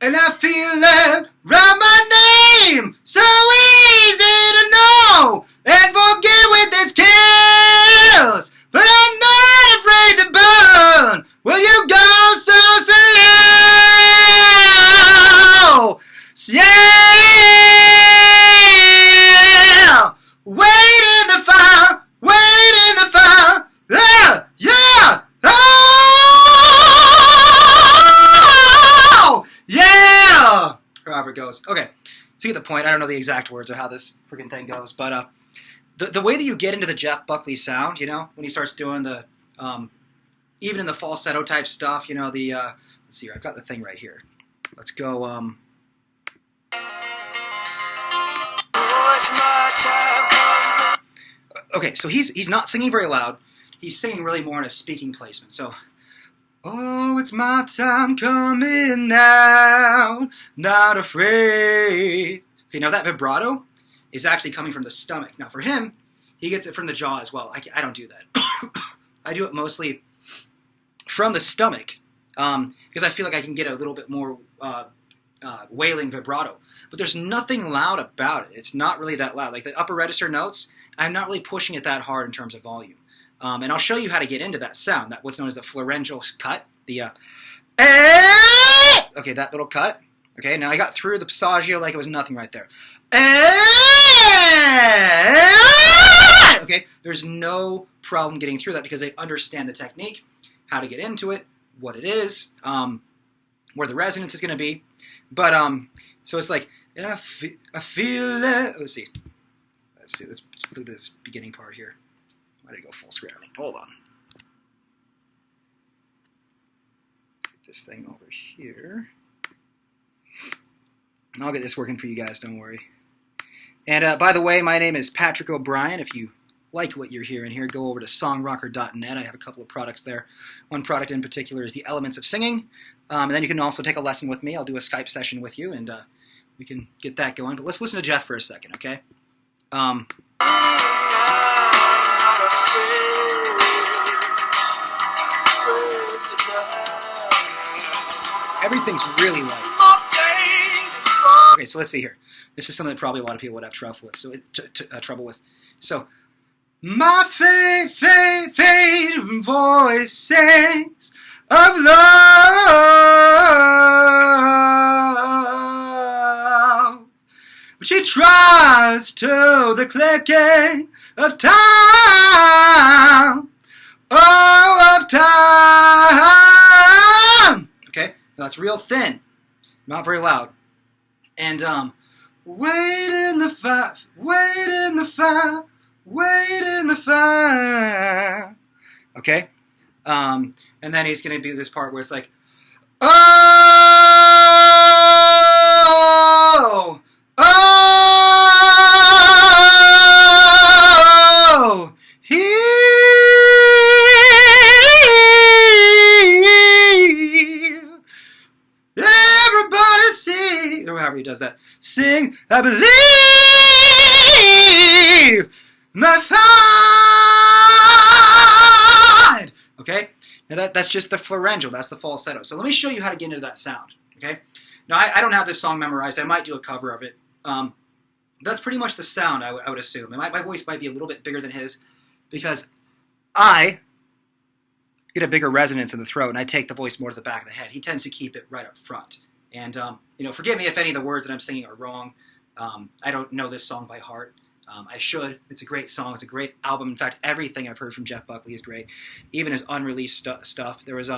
And I feel it round my name, so easy to know, and forget with this kills, but I'm not afraid to burn. Will you go so slow? Yeah! Wait in the fire, wait in the fire, yeah, yeah, oh, yeah! However it goes. Okay, to get the point, I don't know the exact words of how this freaking thing goes, but the way that you get into the Jeff Buckley sound, you know, when he starts doing the, even in the falsetto type stuff, you know, the, let's see here, I've got the thing right here. Let's go, okay, so he's not singing very loud. He's singing really more in a speaking placement. So, oh, it's my time coming now, not afraid. Okay, now that vibrato is actually coming from the stomach. Now for him, he gets it from the jaw as well. I don't do that. I do it mostly from the stomach because I feel like I can get a little bit more wailing vibrato. But there's nothing loud about it. It's not really that loud. Like the upper register notes, I'm not really pushing it that hard in terms of volume. And I'll show you how to get into that sound, that what's known as the pharyngeal cut. The okay, that little cut. Okay, now I got through the passaggio like it was nothing right there. Okay, there's no problem getting through that because they understand the technique, how to get into it, what it is, where the resonance is going to be. But so it's like I feel it. Let's see. Let's look at this beginning part here. Why did it go full screen? Hold on. Get this thing over here. And I'll get this working for you guys. Don't worry. And by the way, my name is Patrick O'Brien. If you like what you're hearing here, go over to songrocker.net. I have a couple of products there. One product in particular is the Elements of Singing. And then you can also take a lesson with me. I'll do a Skype session with you, and we can get that going. But let's listen to Jeff for a second, okay? Everything's really light. Okay, so let's see here. This is something that probably a lot of people would have trouble with. So, my favorite voice sings of love, but she tries to the clicking of time, oh, of time. Okay, now that's real thin, not very loud. And wait in the fire, wait in the fire, wait in the fire. Okay, and then he's going to do this part where it's like, oh, oh, everybody sing, or however he does that. Sing, I believe my find. Okay, now that's just the pharyngeal. That's the falsetto. So let me show you how to get into that sound. Okay, now I don't have this song memorized. I might do a cover of it. That's pretty much the sound I would assume. And my voice might be a little bit bigger than his because I get a bigger resonance in the throat, and I take the voice more to the back of the head. He tends to keep it right up front. And, you know, forgive me if any of the words that I'm singing are wrong. I don't know this song by heart. I should. It's a great song. It's a great album. In fact, everything I've heard from Jeff Buckley is great. Even his unreleased stuff. There's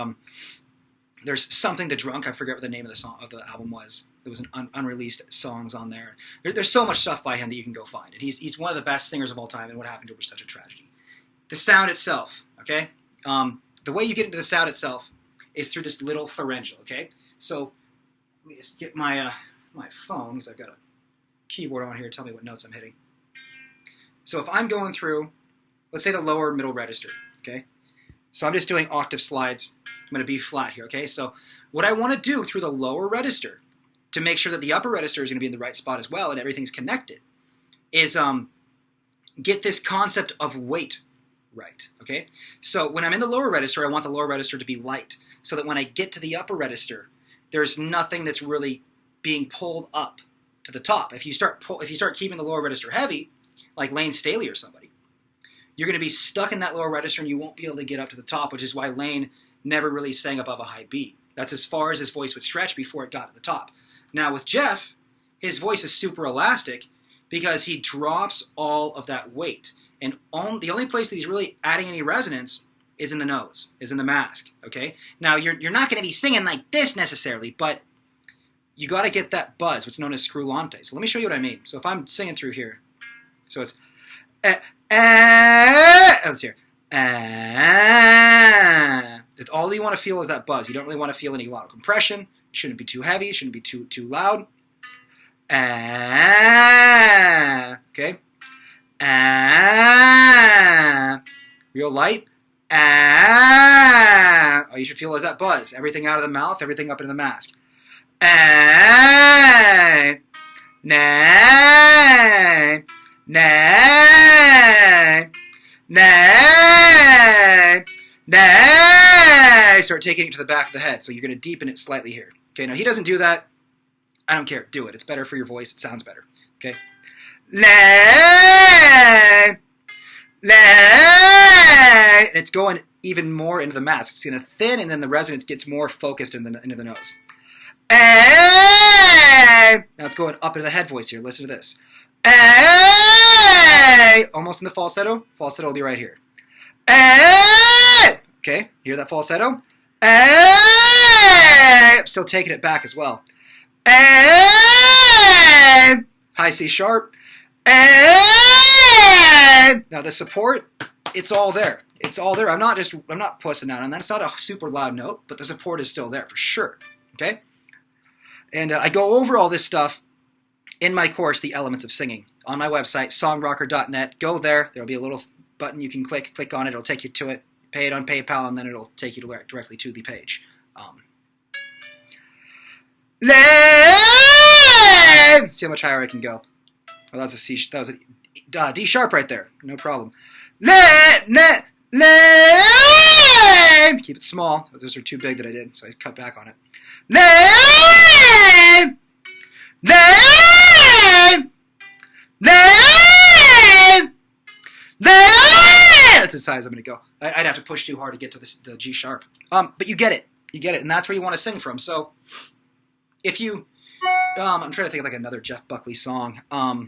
Something to Drunk. I forget what the name of the album was. There was an unreleased songs on there. There's so much stuff by him that you can go find. And he's one of the best singers of all time, and what happened to him was such a tragedy. The sound itself, okay? The way you get into the sound itself is through this little pharyngeal, okay? So let me just get my my phone, because I've got a keyboard on here. Tell me what notes I'm hitting. So if I'm going through, let's say the lower middle register, okay? So I'm just doing octave slides. I'm going to be flat here, okay? So what I want to do through the lower register to make sure that the upper register is going to be in the right spot as well and everything's connected is get this concept of weight right, okay? So when I'm in the lower register, I want the lower register to be light so that when I get to the upper register, there's nothing that's really being pulled up to the top. If you start keeping the lower register heavy, like Lane Staley or somebody, you're going to be stuck in that lower register and you won't be able to get up to the top, which is why Lane never really sang above a high B. That's as far as his voice would stretch before it got to the top. Now with Jeff, his voice is super elastic because he drops all of that weight. And the only place that he's really adding any resonance is in the nose, is in the mask, okay? Now, you're not going to be singing like this necessarily, but you got to get that buzz, what's known as screwlante. So let me show you what I mean. So if I'm singing through here, so it's let's hear. All you want to feel is that buzz. You don't really want to feel any loud compression. It shouldn't be too heavy. It shouldn't be too loud. Okay. Real light. All you should feel is that buzz. Everything out of the mouth, everything up into the mask. Start taking it to the back of the head. So you're going to deepen it slightly here. Okay, now he doesn't do that. I don't care. Do it. It's better for your voice. It sounds better. Okay. And it's going even more into the mask. It's going to thin, and then the resonance gets more focused into the nose. Now it's going up into the head voice here. Listen to this. Almost in the falsetto. Falsetto will be right here. Okay, hear that falsetto? I'm still taking it back as well. High C sharp. Now the support, it's all there. It's all there. I'm not pussing out on that. It's not a super loud note, but the support is still there for sure. Okay? And I go over all this stuff in my course, The Elements of Singing, on my website, songrocker.net. Go there. There'll be a little button you can click on it. It'll take you to it. Pay it on PayPal, and then it'll take you directly to the page. See how much higher I can go. Well, that was a C. That was a D sharp right there. No problem. Keep it small. Those are too big that I did, so I cut back on it. That's as high as I'm going to go. I'd have to push too hard to get to the G sharp. But you get it. You get it, and that's where you want to sing from. So if you... I'm trying to think of like another Jeff Buckley song. I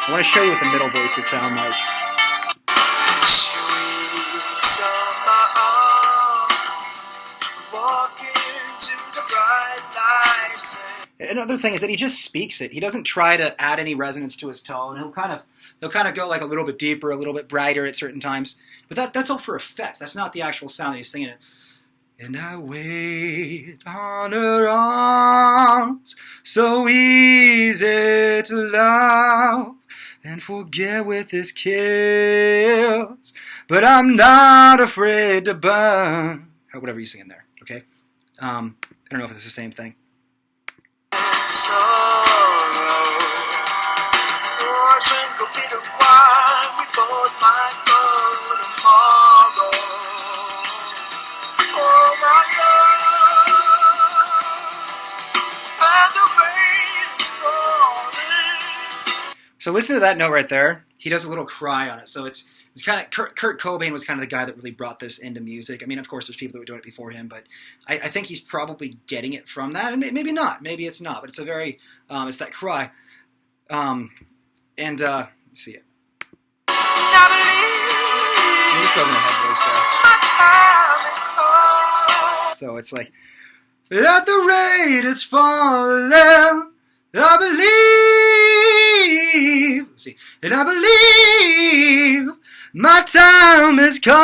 want to show you what the middle voice would sound like. Another thing is that he just speaks it. He doesn't try to add any resonance to his tone. He'll kind of go like a little bit deeper, a little bit brighter at certain times. But that's all for effect. That's not the actual sound that he's singing it. And I wait on her arms, so easy to love and forget with his kiss. But I'm not afraid to burn. Or whatever you sing in there, okay? I don't know if it's the same thing. Sorrow, or drink a bit of wine, we both might go tomorrow. Oh my love, and the rain is falling. So listen to that note right there. He does a little cry on it. So it's kind of Kurt Cobain was kind of the guy that really brought this into music. I mean, of course, there's people that were doing it before him, but I think he's probably getting it from that, and maybe not. Maybe it's not, but it's a very it's that cry. Let's see it. I'm just going to head voice there. So it's like, at the rate it's falling, I believe. Let's see, and I believe. My time has come.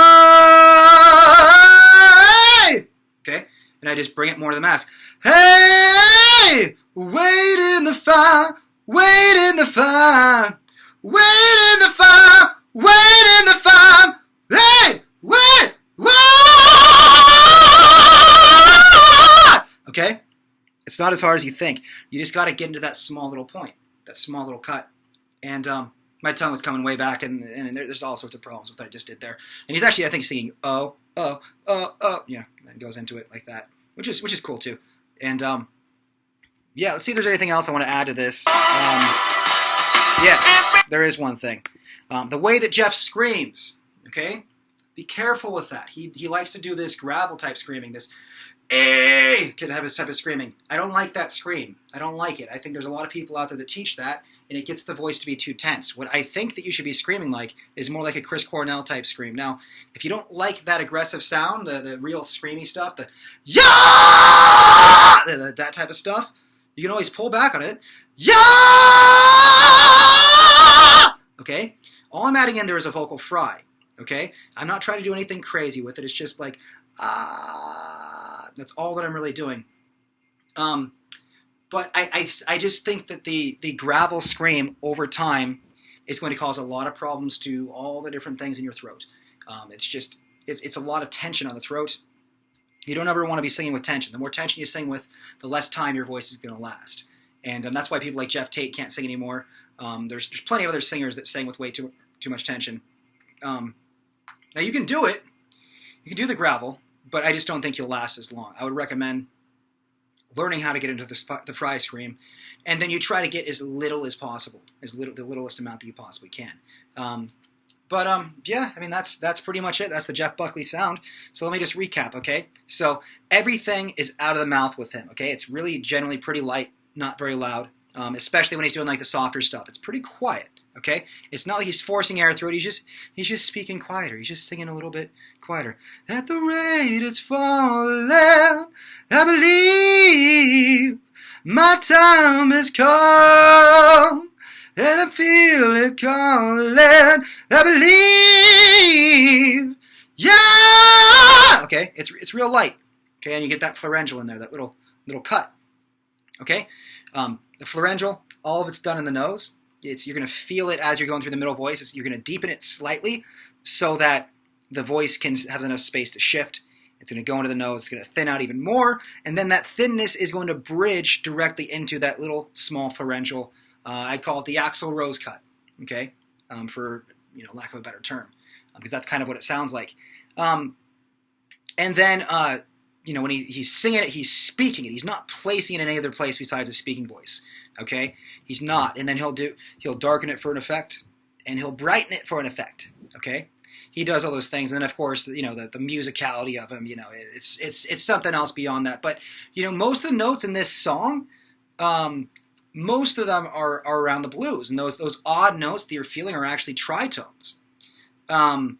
Okay, and I just bring it more to the mask. Hey, wait in the fire, wait in the fire, wait in the fire, wait in the fire. Hey, wait, wait. Okay, not as hard as you think. You just got to get into that small little point, that small little cut. And my tongue was coming way back, and there's all sorts of problems with what I just did there. And he's actually, I think, singing oh, oh, oh, oh, yeah, and goes into it like that, which is cool too. And yeah, let's see if there's anything else I want to add to this. Yeah, there is one thing. The way that Jeff screams, okay? Be careful with that. He likes to do this gravel type screaming, this can have this type of screaming. I don't like that scream. I don't like it. I think there's a lot of people out there that teach that, and it gets the voice to be too tense. What I think that you should be screaming like is more like a Chris Cornell type scream. Now, if you don't like that aggressive sound, the real screamy stuff, the yeah, that type of stuff, you can always pull back on it. Yeah! Okay? All I'm adding in there is a vocal fry. Okay? I'm not trying to do anything crazy with it. It's just like, that's all that I'm really doing. But I just think that the gravel scream over time is going to cause a lot of problems to all the different things in your throat. It's a lot of tension on the throat. You don't ever want to be singing with tension. The more tension you sing with, the less time your voice is going to last. And that's why people like Jeff Tate can't sing anymore. There's plenty of other singers that sing with way too much tension. Now you can do it. You can do the gravel, but I just don't think you'll last as long. I would recommend learning how to get into the fry scream, and then you try to get as little as possible, the littlest amount that you possibly can. Yeah, I mean, that's pretty much it. That's the Jeff Buckley sound. So let me just recap, okay? So everything is out of the mouth with him, okay? It's really generally pretty light, not very loud, especially when he's doing like the softer stuff. It's pretty quiet, okay? It's not like he's forcing air through it. He's just speaking quieter. He's just singing a little bit quieter. At the rate it's falling, I believe my time has come. And I feel it calling, I believe, yeah! Okay, it's real light, okay, and you get that pharyngeal in there, that little cut, okay? The pharyngeal, all of it's done in the nose. You're going to feel it as you're going through the middle voice. You're going to deepen it slightly so that the voice can have enough space to shift. It's going to go into the nose, it's going to thin out even more, and then that thinness is going to bridge directly into that little small pharyngeal. I call it the Axl Rose cut, okay, for lack of a better term, because that's kind of what it sounds like. And then when he's singing it, he's speaking it. He's not placing it in any other place besides his speaking voice, okay? He's not. And then he'll darken it for an effect, and he'll brighten it for an effect, okay? He does all those things, and then of course, the musicality of him, it's something else beyond that. But most of the notes in this song. Most of them are around the blues, and those odd notes that you're feeling are actually tritones. And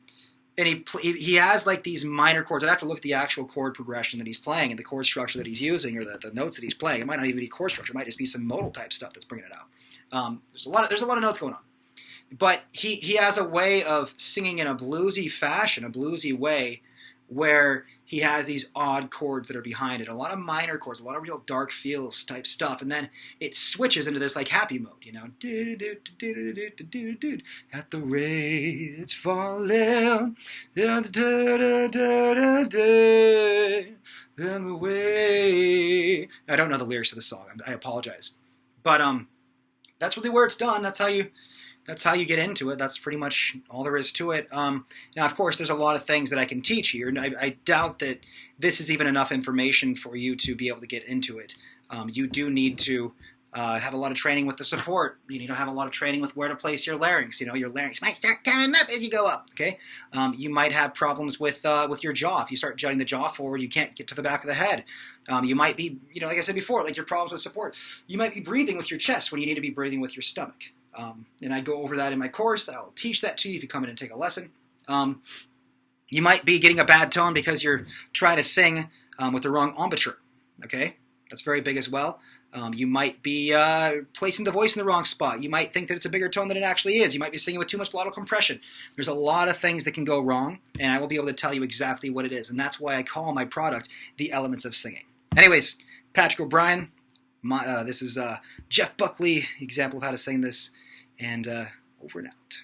he has like these minor chords. I'd have to look at the actual chord progression that he's playing and the chord structure that he's using, or the notes that he's playing. It might not even be chord structure. It might just be some modal type stuff that's bringing it out. There's a lot of notes going on. But he has a way of singing in a bluesy fashion, a bluesy way, where he has these odd chords that are behind it, a lot of minor chords, a lot of real dark feels type stuff, and then it switches into this like happy mode, at the rate it's falling, and the way. I don't know the lyrics of the song. I apologize, but that's really where it's done. That's how you get into it. That's pretty much all there is to it. Now, of course, there's a lot of things that I can teach here, and I doubt that this is even enough information for you to be able to get into it. You do need to have a lot of training with the support. You need to have a lot of training with where to place your larynx. Your larynx might start coming up as you go up, okay? You might have problems with your jaw. If you start jutting the jaw forward, you can't get to the back of the head. You might be, like I said before, like your problems with support. You might be breathing with your chest when you need to be breathing with your stomach. And I go over that in my course. I'll teach that to you if you come in and take a lesson. You might be getting a bad tone because you're trying to sing with the wrong embouchure. Okay? That's very big as well. You might be placing the voice in the wrong spot. You might think that it's a bigger tone than it actually is. You might be singing with too much glottal compression. There's a lot of things that can go wrong, and I will be able to tell you exactly what it is. And that's why I call my product the Elements of Singing. Anyways, Patrick O'Brien. This is Jeff Buckley, example of how to sing this. And over and out.